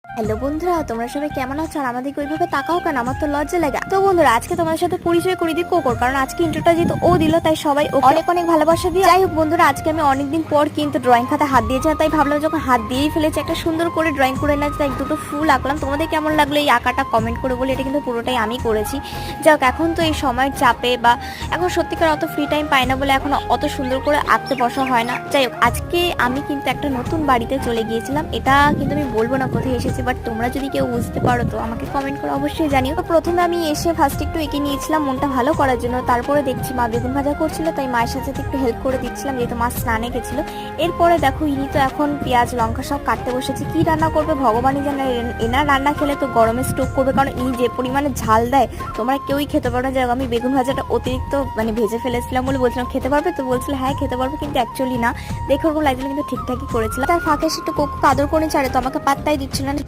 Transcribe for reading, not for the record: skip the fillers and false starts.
Hello বন্ধুরা, তোমরা সবাই কেমন আছো? আর আমাদেরকে ওইভাবে তাকাও কেন? আমার তো লজ্জা লাগে। তো বন্ধুরা, আজকে তোমাদের সাথে পরিচয় করে দিই কোকোর, কারণ আজকে ইন্ট্রোটা যেহেতু ও দিল তাই সবাই ওকে অনেক অনেক ভালোবাসা দিয়ে। যাই হোক বন্ধুরা, আজকে আমি অনেকদিন পর কিন্তু ড্রয়িং খাতায় হাত দিয়েছি, তাই ভাবলাম যখন হাত দিয়েই ফেলেছি একটা সুন্দর করে ড্রয়িং করে না, তাই দুটো ফুল আঁকলাম। তোমাদের কেমন লাগলো এই আঁকাটা কমেন্ট করে বলে। এটা কিন্তু পুরোটাই আমি করেছি। যাক, এখন তো এই সময়ের চাপে বা এখন সত্যিকার অত ফ্রি টাইম পাই না বলে এখন অত সুন্দর করে আঁকতে বসা হয় না। যাই হোক, আজকে আমি কিন্তু একটা নতুন বাড়িতে চলে গিয়েছিলাম। এটা কিন্তু আমি বলবো না কোথায় এসেছি, বাট তোমরা যদি কেউ বুঝতে পারো তো আমাকে কমেন্ট করে অবশ্যই জানিও। তো প্রথমে আমি এসে ফার্স্ট একটু এঁকে নিয়েছিলাম মনটা ভালো করার জন্য। তারপরে দেখছি মা বেগুন ভাজা করছিল, তাই মায়ের সাথে একটু হেল্প করে দিচ্ছিলাম, যেহেতু মা স্নানে গেছিলো। এরপরে দেখো ইনি তো এখন পেঁয়াজ লঙ্কা সব কাটতে বসেছে। কি রান্না করবে ভগবানই জানে। এনার রান্না খেলে তো গরমে স্টোক করবে, কারণ ইনি যে পরিমাণে ঝাল দেয় তোমরা কেউই খেতে পারো না। যাই হোক, আমি বেগুন ভাজাটা অতিরিক্ত ভেজে ফেলেছিলাম বলে বলছিলাম খেতে পারবে, তো বলছিল হ্যাঁ খেতে পারবে, কিন্তু অ্যাকচুয়ালি না। দেখে ওরকম লাগছিল, কিন্তু ঠিকঠাকই করেছিলাম। তার ফাঁকে সে একটু কোকো আদর করে ছাড়ে, তো আমাকে পাত্তাই দিচ্ছিল না।